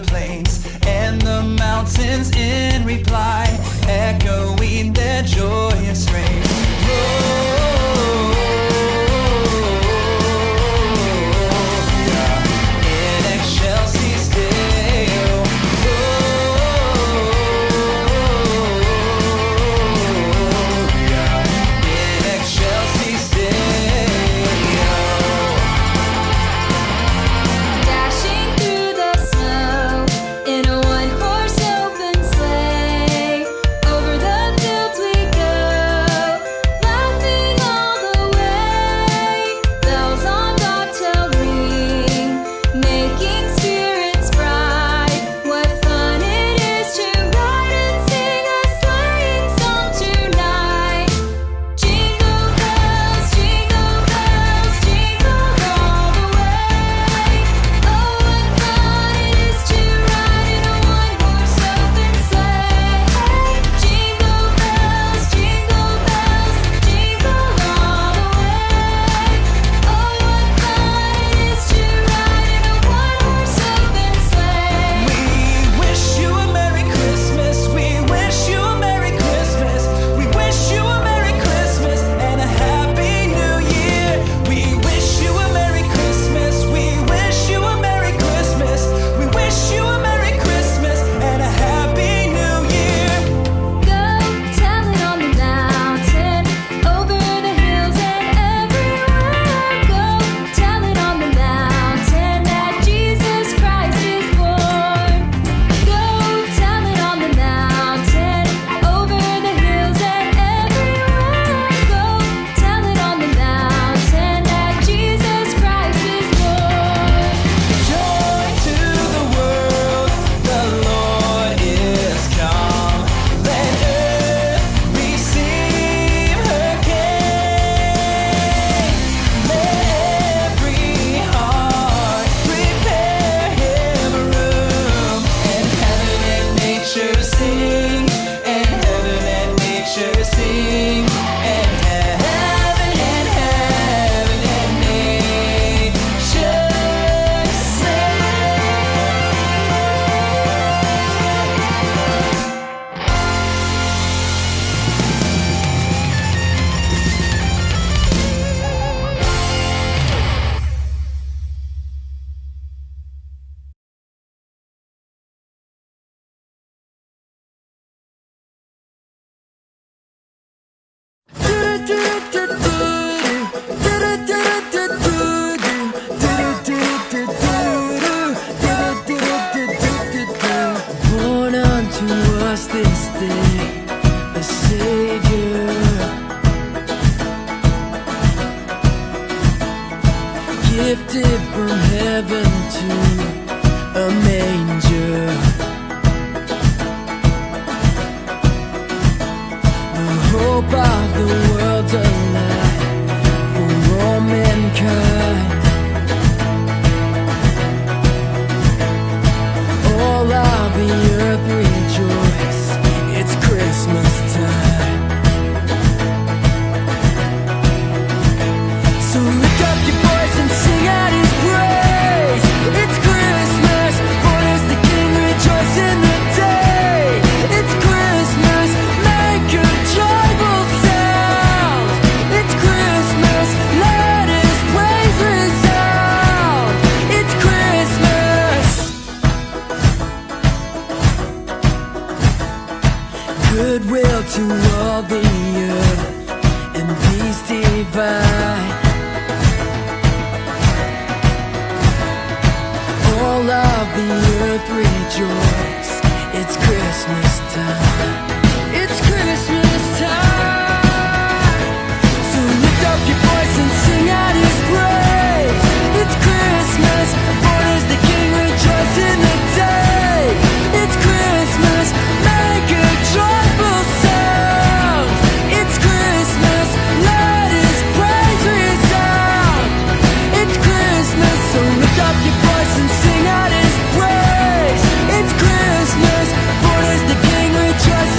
plains and the mountains in reply, echoing their joyous strains. In excelsis Deo. In excelsis Deo. Dashing through the snow in a one-horse open sleigh, over the fields we go, laughing all the way. Bells on bobtail ring, making spirits bright. What fun it is to ride and sing a sleighing song tonight. Jingle bells, jingle all the way. Oh, what fun it is to ride in a one-horse open sleigh. Jingle bells, jingle all the way. Oh, what fun it is to ride in a one-horse open sleigh. We wish you a Merry Christmas. We wish you a Merry Christmas. We wish you a Merry Christmas and a Happy New Year. We wish you a Merry Christmas. We wish you a Merry Christmas. We wish you a Merry Christmas and a Happy New Year. Go tell it on the mountain, over the hills and everywhere. Go tell it on the mountain that Jesus Christ is born. Go tell it on the mountain, over the hills and everywhere. Go tell it on the mountain that Jesus Christ is born. Joy to the world, the Lord is come. Let earth receive her King. Let every heart prepare him room. And heaven and nature sing, and heaven and nature sing, and heaven and nature sing. Born unto us this day a Savior, gifted from heaven to a manger. The hope of the world's alive for all mankind. All of the earth rejoice, it's Christmas time. So lift up your voice and sing out his praise. It's Christmas, born is the King, rejoice in the day. It's Christmas, make a joyful sound. It's Christmas, let his praise resound. It's Christmas. Goodwill to all the earth and peace divine. All of the earth rejoice, it's Christmas time. It's Christmas time. So lift up your voice and sing out his praise. It's Christmas, born is the King, rejoice in the day. It's Christmas, make a joyful sound. It's Christmas, let his praise resound. It's Christmas, so lift up your voice and sing out his praise. It's Christmas, born is the King, rejoice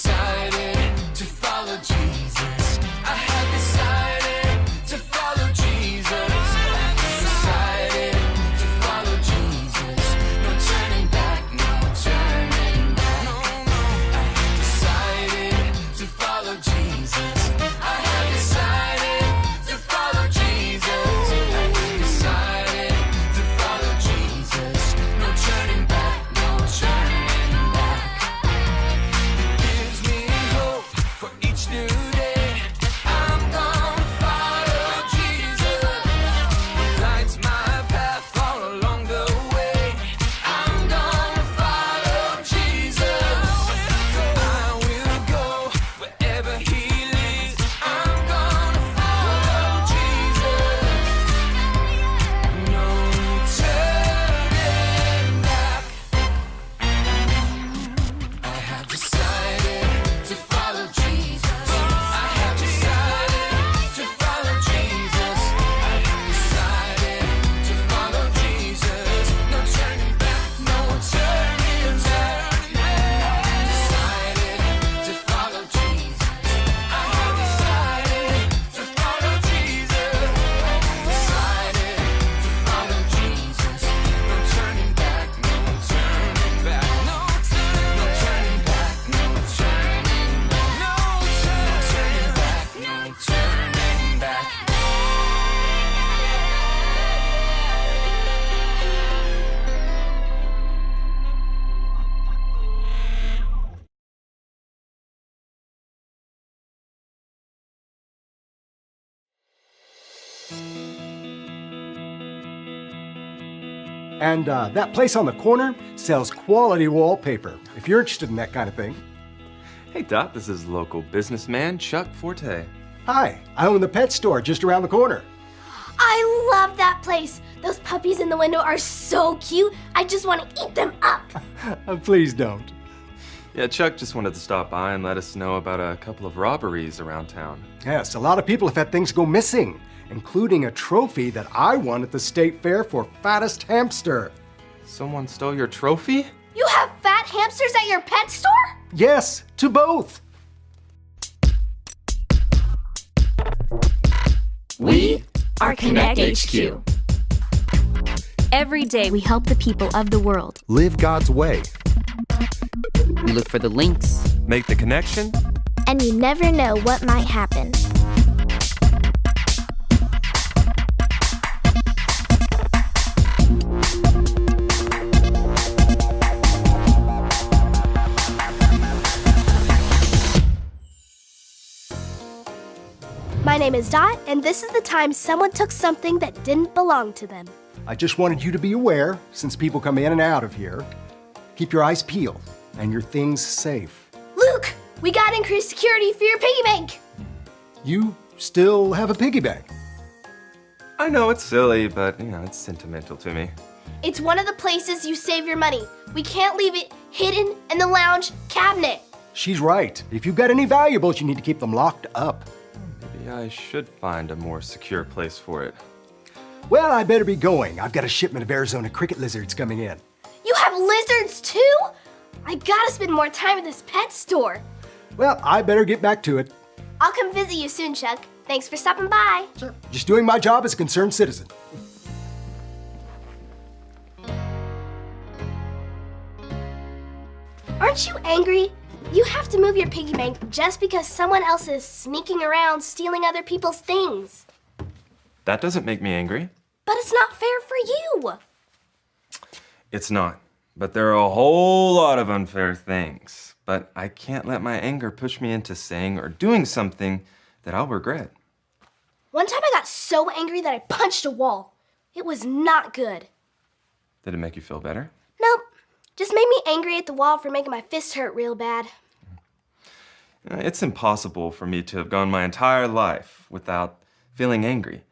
decided to follow Jesus. I have decided to follow Jesus. Decided to follow Jesus. No turning back, no turning back. No, no. I have decided to follow Jesus. I have decided to follow Jesus. I have decided to follow Jesus. No turning back, no turning back. It gives me hope for each new day. I'm gonna follow Jesus. He lights my path all along the way. I'm gonna follow Jesus. I will go wherever He leads. I'm gonna follow Jesus. No turning back. I have decided to follow Jesus. I have decided to follow Jesus. I have decided to follow Jesus. No turning back, no turning back. I have decided to follow Jesus. I have decided to follow Jesus. I have decided to follow Jesus. No turning back, no turning back. No turning back, no turning back. No turning back, no turning back. And that place on the corner sells quality wallpaper, if you're interested in that kind of thing. Hey Dot, this is local businessman Chuck Forte. Hi, I own the pet store just around the corner. I love that place. Those puppies in the window are so cute. I just want to eat them up. Please don't. Yeah, Chuck just wanted to stop by and let us know about a couple of robberies around town. Yes, a lot of people have had things go missing, including a trophy that I won at the state fair for fattest hamster. Someone stole your trophy? You have fat hamsters at your pet store? Yes, to both. We are Connect HQ. Every day we help the people of the world. Live God's way. We look for the links. Make the connection? And you never know what might happen. My name is Dot, and this is the time someone took something that didn't belong to them. I just wanted you to be aware, since people come in and out of here. Keep your eyes peeled and your things safe. Luke, we got increased security for your piggy bank. You still have a piggy bank. I know it's silly, but it's sentimental to me. It's one of the places you save your money. We can't leave it hidden in the lounge cabinet. She's right. If you've got any valuables, you need to keep them locked up. Maybe I should find a more secure place for it. Well, I better be going. I've got a shipment of Arizona cricket lizards coming in. You have lizards too? I gotta spend more time at this pet store. Well, I better get back to it. I'll come visit you soon, Chuck. Thanks for stopping by. Just doing my job as a concerned citizen. Aren't you angry? You have to move your piggy bank just because someone else is sneaking around stealing other people's things. That doesn't make me angry. But it's not fair for you. It's not. But there are a whole lot of unfair things. But I can't let my anger push me into saying or doing something that I'll regret. One time I got so angry that I punched a wall. It was not good. Did it make you feel better? Nope. Just made me angry at the wall for making my fist hurt real bad. It's impossible for me to have gone my entire life without feeling angry.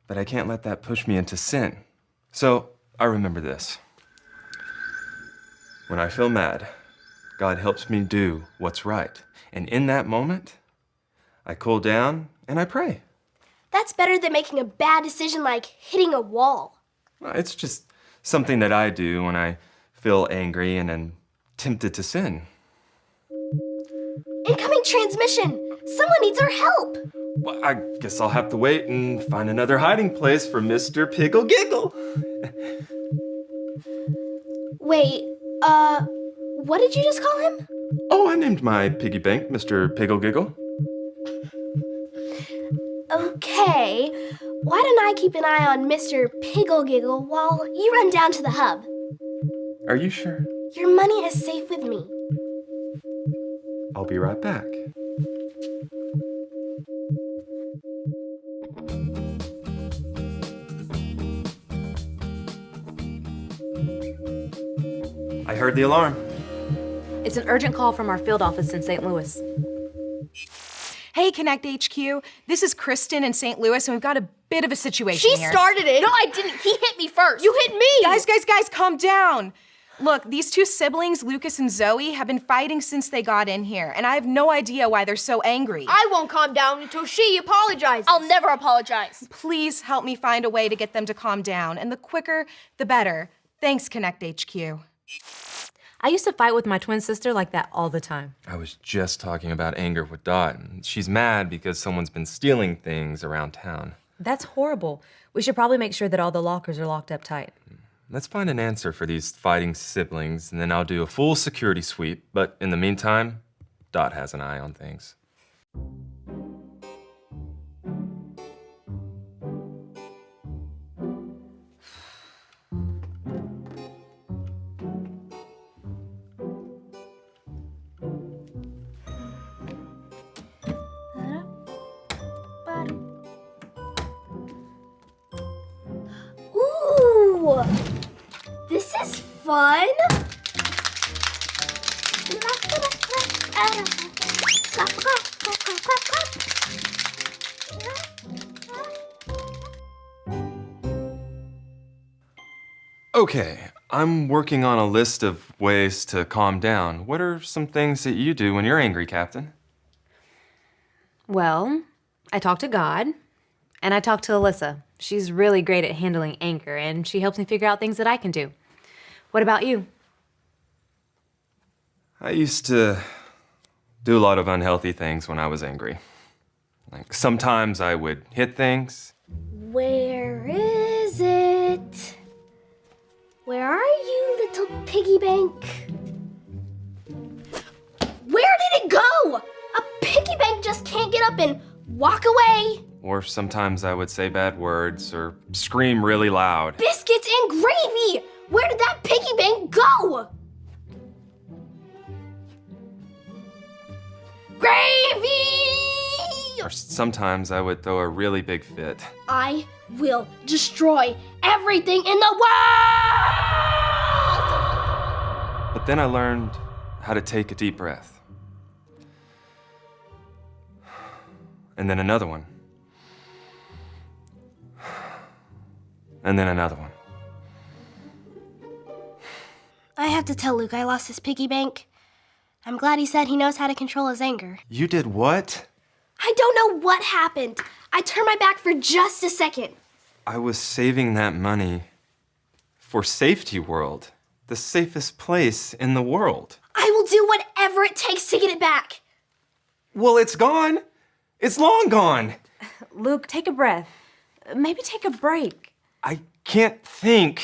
But I can't let that push me into sin. So I remember this. When I feel mad, God helps me do what's right. And in that moment, I cool down and I pray. That's better than making a bad decision like hitting a wall. It's just something that I do when I feel angry and am tempted to sin. Incoming transmission! Someone needs our help! Well, I guess I'll have to wait and find another hiding place for Mr. Piggle Giggle. Wait, what did you just call him? Oh, I named my piggy bank Mr. Piggle Giggle. Okay, why don't I keep an eye on Mr. Piggle Giggle while you run down to the hub? Are you sure? Your money is safe with me. I'll be right back. I heard the alarm. It's an urgent call from our field office in St. Louis. Hey, Connect HQ. This is Kristen in St. Louis, and we've got a bit of a situation She here. started it! No, I didn't! He hit me first! You hit me! Guys, calm down. Look, these two siblings, Lucas and Zoe, have been fighting since they got in here, and I have no idea why they're so angry. I won't calm down until she apologizes. I'll never apologize. Please help me find a way to get them to calm down, and the quicker, the better. Thanks, Connect HQ. I used to fight with my twin sister like that all the time. I was just talking about anger with Dot. She's mad because someone's been stealing things around town. That's horrible. We should probably make sure that all the lockers are locked up tight. Let's find an answer for these fighting siblings, and then I'll do a full security sweep. But in the meantime, Dot has an eye on things. Ooh! This is fun! Okay, I'm working on a list of ways to calm down. What are some things that you do when you're angry, Captain? Well, I talk to God, and I talk to Alyssa. She's really great at handling anger, and she helps me figure out things that I can do. What about you? I used to do a lot of unhealthy things when I was angry. Like sometimes I would hit things. Where is it? Where are you, little piggy bank? Where did it go? A piggy bank just can't get up and walk away. Or sometimes I would say bad words or scream really loud. Biscuits and gravy! Where did that piggy bank go? Gravy! Or sometimes I would throw a really big fit. I will destroy everything in the world! But then I learned how to take a deep breath. And then another one. And then another one. I have to tell Luke I lost his piggy bank. I'm glad he said he knows how to control his anger. You did what? I don't know what happened. I turned my back for just a second. I was saving that money for Safety World, the safest place in the world. I will do whatever it takes to get it back. Well, it's gone. It's long gone. Luke, take a breath. Maybe take a break. I can't think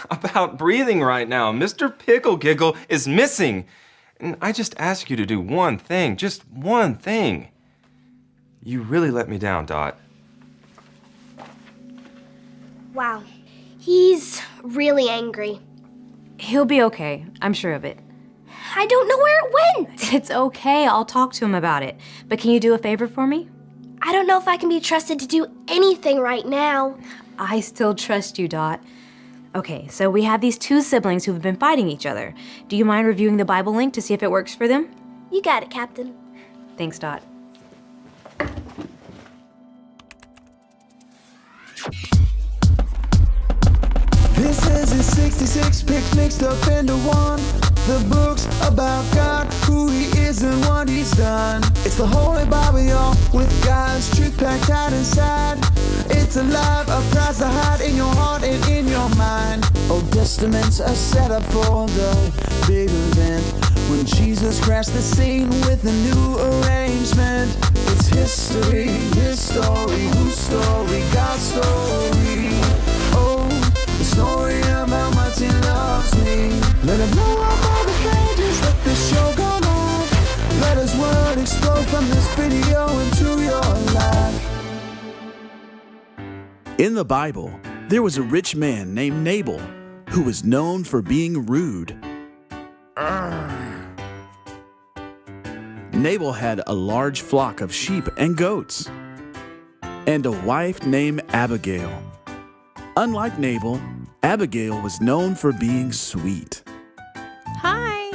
about breathing right now. Mr. Pickle Giggle is missing. And I just ask you to do one thing, just one thing. You really let me down, Dot. Wow. He's really angry. He'll be okay. I'm sure of it. I don't know where it went. It's okay. I'll talk to him about it. But can you do a favor for me? I don't know if I can be trusted to do anything right now. I still trust you, Dot. Okay, so we have these two siblings who've been fighting each other. Do you mind reviewing the Bible link to see if it works for them? You got it, Captain. Thanks, Dot. This is his 66 picks mixed up into one. The book's about God, who he is and what he's done. It's the Holy Bible, y'all, with God's truth packed tight inside. It's alive, a prize to hide in your heart and in your mind. Old Testaments are set up for the big event. when Jesus crashed the scene with a new arrangement. It's history, his story, whose story, God's story. Oh, the story of how much he loves me. Let it blow up all the pages, let this show go live. Let his word explode from this video into your life. In the Bible, there was a rich man named Nabal who was known for being rude. Nabal had a large flock of sheep and goats, and a wife named Abigail. Unlike Nabal, Abigail was known for being sweet. Hi.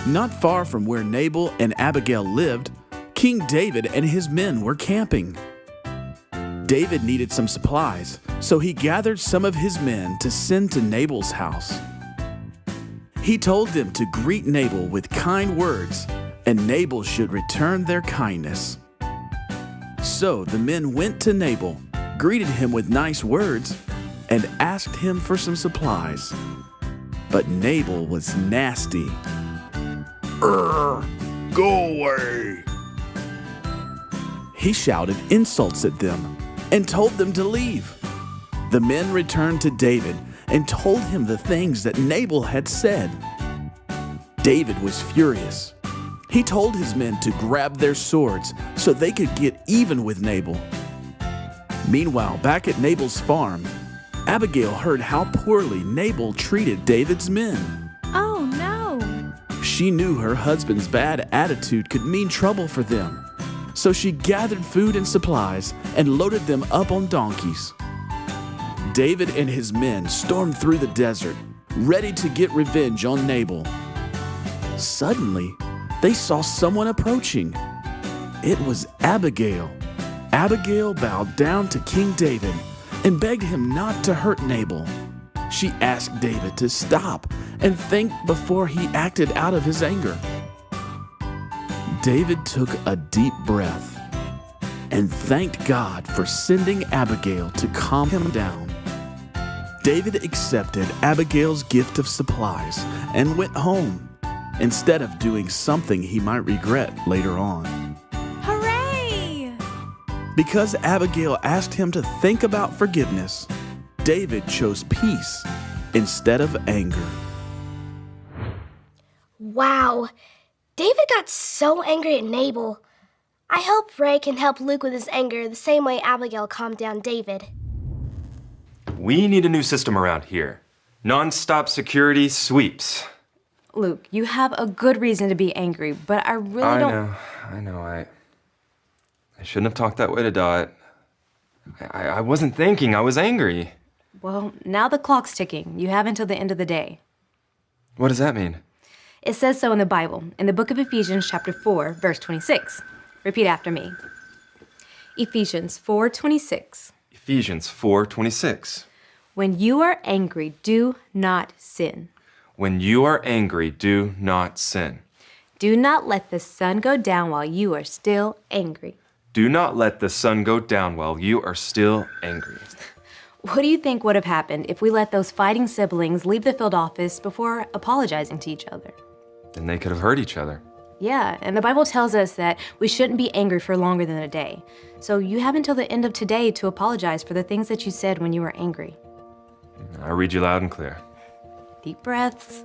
Not far from where Nabal and Abigail lived, King David and his men were camping. David needed some supplies, so he gathered some of his men to send to Nabal's house. He told them to greet Nabal with kind words, and Nabal should return their kindness. So the men went to Nabal, greeted him with nice words, and asked him for some supplies. But Nabal was nasty. Go away! He shouted insults at them and told them to leave. The men returned to David and told him the things that Nabal had said. David was furious. He told his men to grab their swords so they could get even with Nabal. Meanwhile, back at Nabal's farm, Abigail heard how poorly Nabal treated David's men. Oh, no. She knew her husband's bad attitude could mean trouble for them. So she gathered food and supplies and loaded them up on donkeys. David and his men stormed through the desert, ready to get revenge on Nabal. Suddenly, they saw someone approaching. It was Abigail. Abigail bowed down to King David and begged him not to hurt Nabal. She asked David to stop and think before he acted out of his anger. David took a deep breath and thanked God for sending Abigail to calm him down. David accepted Abigail's gift of supplies and went home instead of doing something he might regret later on. Hooray! Because Abigail asked him to think about forgiveness, David chose peace instead of anger. Wow. David got so angry at Nabal. I hope Ray can help Luke with his anger the same way Abigail calmed down David. We need a new system around here. Non-stop security sweeps. Luke, you have a good reason to be angry, but I really don't... I know. I shouldn't have talked that way to Dot. I wasn't thinking, I was angry. Well, now the clock's ticking. You have until the end of the day. What does that mean? It says so in the Bible, in the book of Ephesians chapter 4, verse 26. Repeat after me. Ephesians 4:26. Ephesians 4:26. When you are angry, do not sin. When you are angry, do not sin. Do not let the sun go down while you are still angry. Do not let the sun go down while you are still angry. What do you think would have happened if we let those fighting siblings leave the field office before apologizing to each other? Then they could have hurt each other. Yeah, and the Bible tells us that we shouldn't be angry for longer than a day. So you have until the end of today to apologize for the things that you said when you were angry. I read you loud and clear. Deep breaths.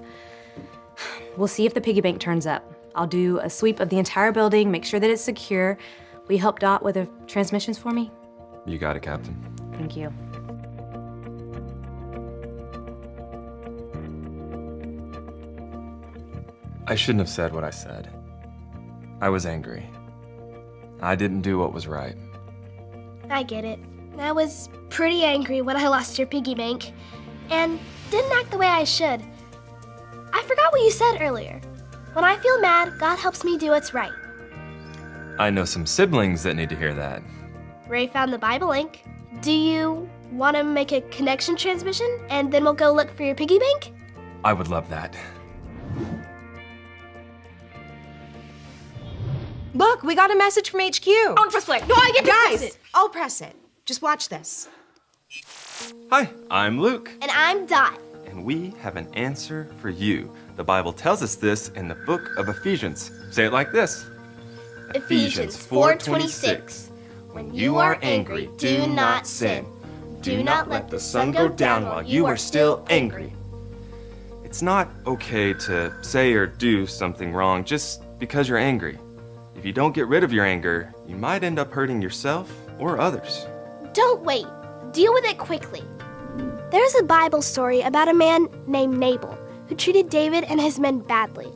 We'll see if the piggy bank turns up. I'll do a sweep of the entire building, make sure that it's secure. Will you help Dot with the transmissions for me? You got it, Captain. Thank you. I shouldn't have said what I said. I was angry. I didn't do what was right. I get it. I was pretty angry when I lost your piggy bank and didn't act the way I should. I forgot what you said earlier. When I feel mad, God helps me do what's right. I know some siblings that need to hear that. Ray found the Bible link. Do you want to make a connection transmission and then we'll go look for your piggy bank? I would love that. Look, we got a message from HQ. On press play. No, I get to press Guys, it. I'll press it. Just watch this. Hi, I'm Luke. And I'm Dot. And we have an answer for you. The Bible tells us this in the book of Ephesians. Say it like this. Ephesians 4:26. When you are angry, do not sin. Do not let the sun go down while you are still angry. It's not okay to say or do something wrong just because you're angry. If you don't get rid of your anger, you might end up hurting yourself or others. Don't wait. Deal with it quickly. There's a Bible story about a man named Nabal who treated David and his men badly.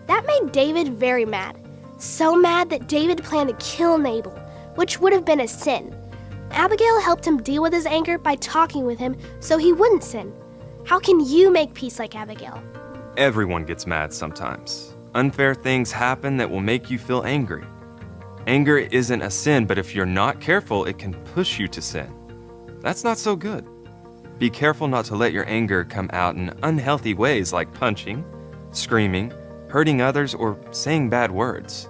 That made David very mad. So mad that David planned to kill Nabal, which would have been a sin. Abigail helped him deal with his anger by talking with him so he wouldn't sin. How can you make peace like Abigail? Everyone gets mad sometimes. Unfair things happen that will make you feel angry. Anger isn't a sin, but if you're not careful, it can push you to sin. That's not so good. Be careful not to let your anger come out in unhealthy ways like punching, screaming, hurting others, or saying bad words.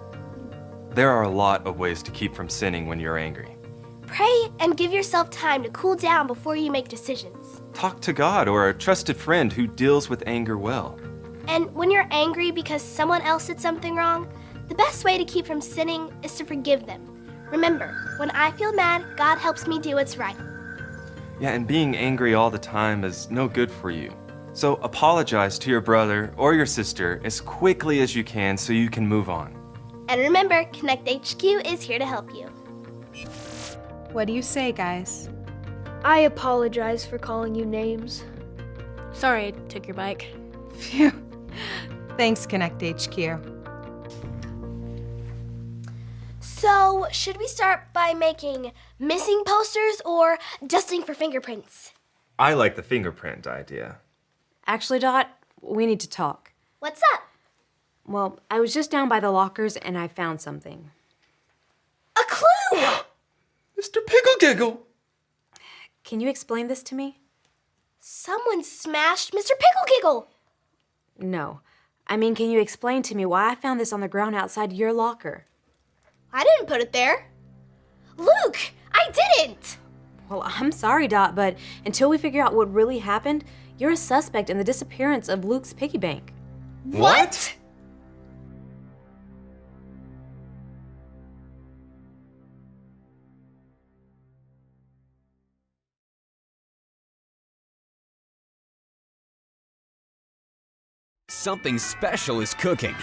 There are a lot of ways to keep from sinning when you're angry. Pray and give yourself time to cool down before you make decisions. Talk to God or a trusted friend who deals with anger well. And when you're angry because someone else did something wrong, the best way to keep from sinning is to forgive them. Remember, when I feel mad, God helps me do what's right. Yeah, and being angry all the time is no good for you. So apologize to your brother or your sister as quickly as you can so you can move on. And remember, Connect HQ is here to help you. What do you say, guys? I apologize for calling you names. Sorry I took your bike. Phew. Thanks, Connect HQ. So, should we start by making missing posters or dusting for fingerprints? I like the fingerprint idea. Actually, Dot, we need to talk. What's up? Well, I was just down by the lockers and I found something. A clue! Mr. Pickle Giggle! Can you explain this to me? Someone smashed Mr. Pickle Giggle! No. I mean, can you explain to me why I found this on the ground outside your locker? I didn't put it there. Luke, I didn't! Well, I'm sorry, Dot, but until we figure out what really happened, you're a suspect in the disappearance of Luke's piggy bank. What? Something special is cooking.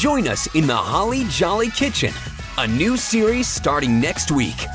Join us in the Holly Jolly Kitchen, a new series starting next week.